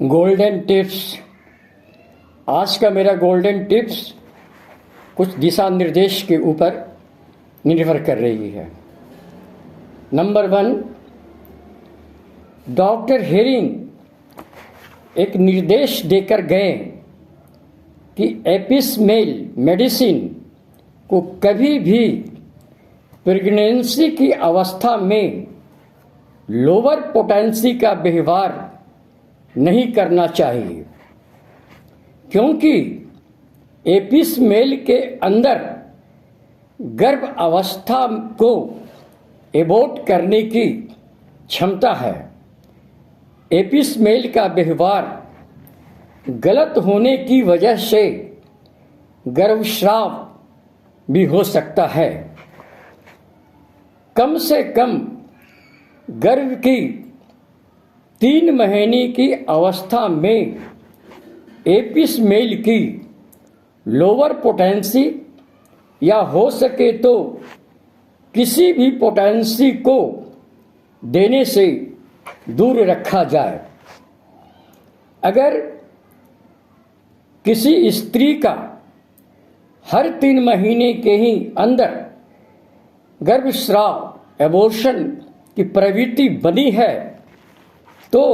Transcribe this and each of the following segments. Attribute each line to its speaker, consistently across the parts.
Speaker 1: Golden tips. आज का मेरा गोल्डन टिप्स कुछ दिशा निर्देश के ऊपर निर्भर कर रही है। नंबर 1, डॉक्टर हेरिंग एक निर्देश देकर गए कि एपिस मेल मेडिसिन को कभी भी प्रेगनेंसी की अवस्था में लोअर पोटेंसी का व्यवहार नहीं करना चाहिए, क्योंकि एपिस मेल के अंदर गर्भ अवस्था को एबॉर्ट करने की क्षमता है। एपिस मेल का व्यवहार गलत होने की वजह से गर्भस्राव भी हो सकता है। कम से कम गर्भ की 3 महीने की अवस्था में एपिस मेल की लोअर पोटेंसी या हो सके तो किसी भी पोटेंसी को देने से दूर रखा जाए। अगर किसी स्त्री का हर 3 महीने के ही अंदर गर्भस्राव एबॉर्शन की प्रवृत्ति बनी है तो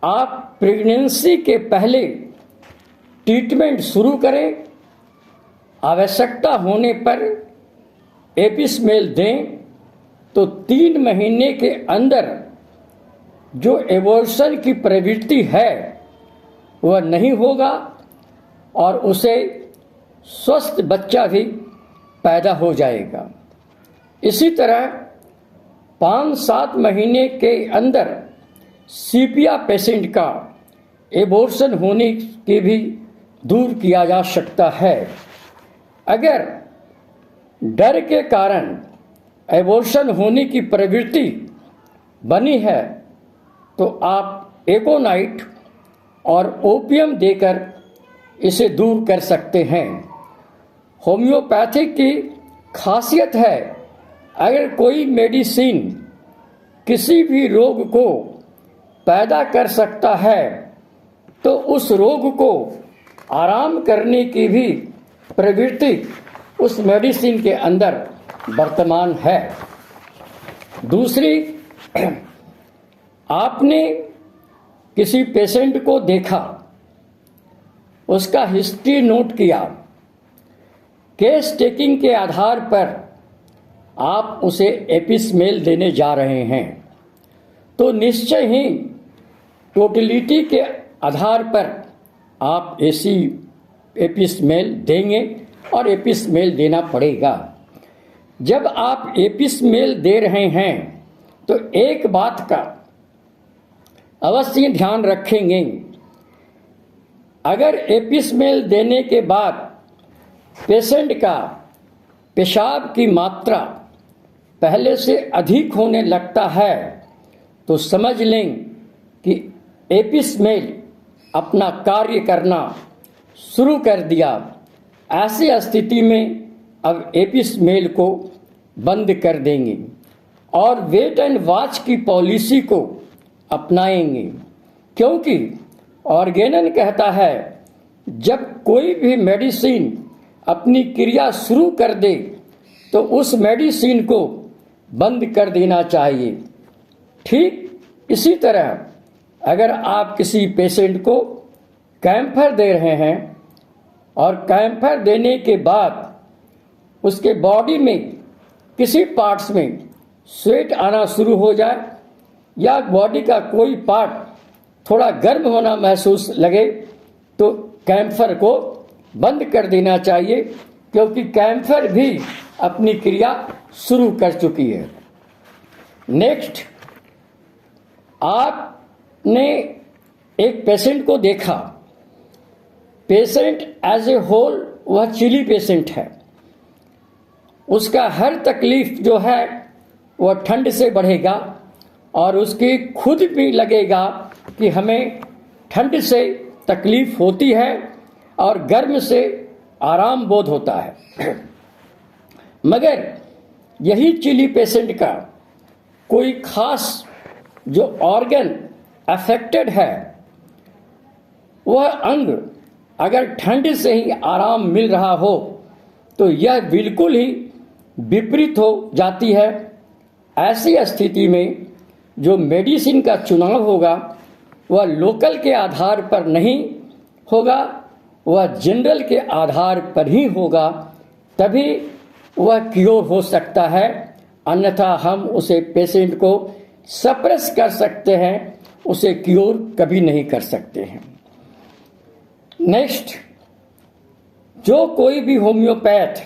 Speaker 1: आप प्रेगनेंसी के पहले ट्रीटमेंट शुरू करें। आवश्यकता होने पर एपिस मेल दें तो 3 महीने के अंदर जो एबॉर्शन की प्रवृत्ति है वह नहीं होगा और उसे स्वस्थ बच्चा भी पैदा हो जाएगा। इसी तरह 5-7 महीने के अंदर सीपिया पेशेंट का एबॉर्शन होने के भी दूर किया जा सकता है। अगर डर के कारण एबॉर्शन होने की प्रवृत्ति बनी है तो आप एकोनाइट और ओपियम देकर इसे दूर कर सकते हैं। होम्योपैथिक की खासियत है, अगर कोई मेडिसिन किसी भी रोग को पैदा कर सकता है तो उस रोग को आराम करने की भी प्रवृत्ति उस मेडिसिन के अंदर वर्तमान है। दूसरी, आपने किसी पेशेंट को देखा, उसका हिस्ट्री नोट किया, केस टेकिंग के आधार पर आप उसे एपिस मेल देने जा रहे हैं तो निश्चय ही टोटलिटी के आधार पर आप एपिस मेल देंगे और एपिस मेल देना पड़ेगा। जब आप एपिस मेल दे रहे हैं तो एक बात का अवश्य ध्यान रखेंगे, अगर एपिस मेल देने के बाद पेशेंट का पेशाब की मात्रा पहले से अधिक होने लगता है तो समझ लें कि एपिस मेल अपना कार्य करना शुरू कर दिया। ऐसी स्थिति में अब एपिस मेल को बंद कर देंगे और वेट एंड वॉच की पॉलिसी को अपनाएंगे, क्योंकि ऑर्गेनन कहता है जब कोई भी मेडिसिन अपनी क्रिया शुरू कर दे तो उस मेडिसिन को बंद कर देना चाहिए। ठीक इसी तरह अगर आप किसी पेशेंट को कैम्फर दे रहे हैं और कैम्फर देने के बाद उसके बॉडी में किसी पार्ट्स में स्वेट आना शुरू हो जाए या बॉडी का कोई पार्ट थोड़ा गर्म होना महसूस लगे तो कैम्फर को बंद कर देना चाहिए, क्योंकि कैम्फर भी अपनी क्रिया शुरू कर चुकी है। नेक्स्ट, आपने एक पेशेंट को देखा, पेशेंट एज ए होल वह चिली पेशेंट है, उसका हर तकलीफ जो है वह ठंड से बढ़ेगा और उसकी खुद भी लगेगा कि हमें ठंड से तकलीफ होती है और गर्म से आराम बोध होता है। मगर यही चिली पेशेंट का कोई खास जो ऑर्गन अफेक्टेड है, वह अंग अगर ठंड से ही आराम मिल रहा हो तो यह बिल्कुल ही विपरीत हो जाती है। ऐसी स्थिति में जो मेडिसिन का चुनाव होगा वह लोकल के आधार पर नहीं होगा, वह जनरल के आधार पर ही होगा, तभी वह क्योर हो सकता है। अन्यथा हम उसे पेशेंट को सप्रेस कर सकते हैं, उसे क्योर कभी नहीं कर सकते हैं। नेक्स्ट, जो कोई भी होम्योपैथ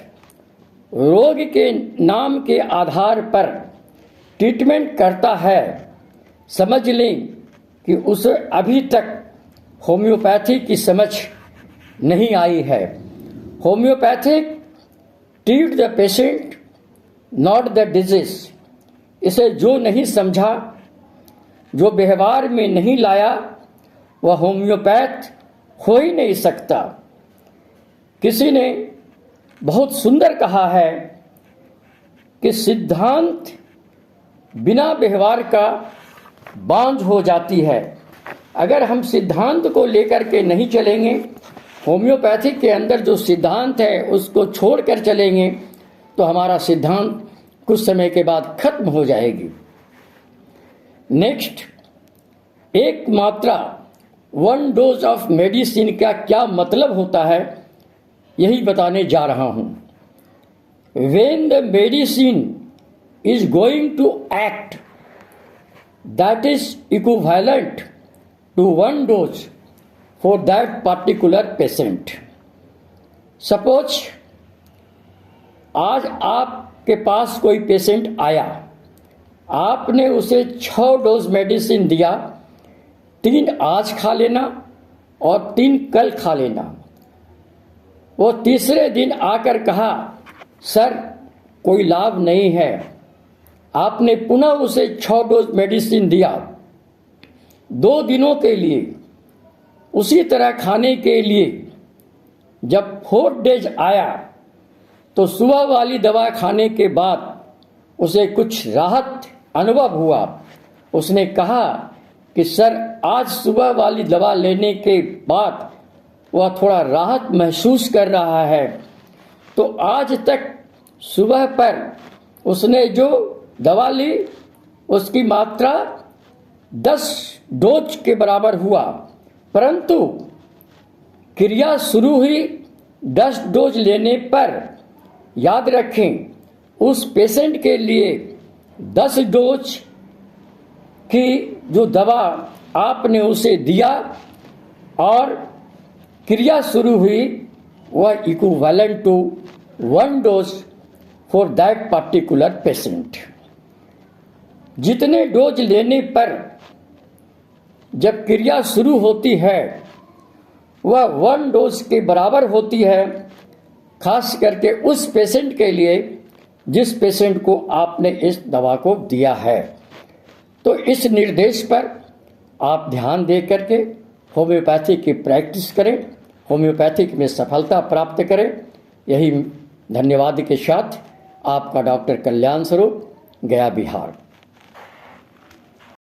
Speaker 1: रोग के नाम के आधार पर ट्रीटमेंट करता है, समझ लें कि उसे अभी तक होम्योपैथी की समझ नहीं आई है। Homeopathic treat the patient not the disease. इसे जो नहीं समझा, जो व्यवहार में नहीं लाया, वह होम्योपैथ हो ही नहीं सकता। किसी ने बहुत सुंदर कहा है कि सिद्धांत बिना व्यवहार का बांझ हो जाती है। अगर हम सिद्धांत को लेकर के नहीं चलेंगे, होम्योपैथी के अंदर जो सिद्धांत है उसको छोड़कर चलेंगे, तो हमारा सिद्धांत कुछ समय के बाद खत्म हो जाएगी। नेक्स्ट, एक मात्रा 1 डोज ऑफ मेडिसिन का क्या मतलब होता है, यही बताने जा रहा हूं। When the medicine is going to act, that is equivalent to 1 dose for that particular patient. Suppose आज आपके पास कोई पेशेंट आया, आपने उसे 6 डोज मेडिसिन दिया, 3 आज खा लेना और 3 कल खा लेना। वो तीसरे दिन आकर कहा, सर कोई लाभ नहीं है। आपने पुनः उसे 6 डोज मेडिसिन दिया, 2 दिनों के लिए, उसी तरह खाने के लिए। जब 4 डेज आया तो सुबह वाली दवा खाने के बाद उसे कुछ राहत अनुभव हुआ। उसने कहा कि सर आज सुबह वाली दवा लेने के बाद वह थोड़ा राहत महसूस कर रहा है। तो आज तक सुबह पर उसने जो दवा ली उसकी मात्रा 10 डोज के बराबर हुआ, परंतु क्रिया शुरू हुई 10 डोज लेने पर। याद रखें, उस पेशेंट के लिए 10 डोज की जो दवा आपने उसे दिया और क्रिया शुरू हुई, वह equivalent to 1 dose for that particular patient. जितने डोज लेने पर जब क्रिया शुरू होती है वह 1 डोज के बराबर होती है, खास करके उस पेशेंट के लिए जिस पेशेंट को आपने इस दवा को दिया है। तो इस निर्देश पर आप ध्यान दे करके होम्योपैथी की प्रैक्टिस करें, होम्योपैथिक में सफलता प्राप्त करें। यही धन्यवाद के साथ आपका डॉक्टर कल्याण स्वरूप, गया, बिहार।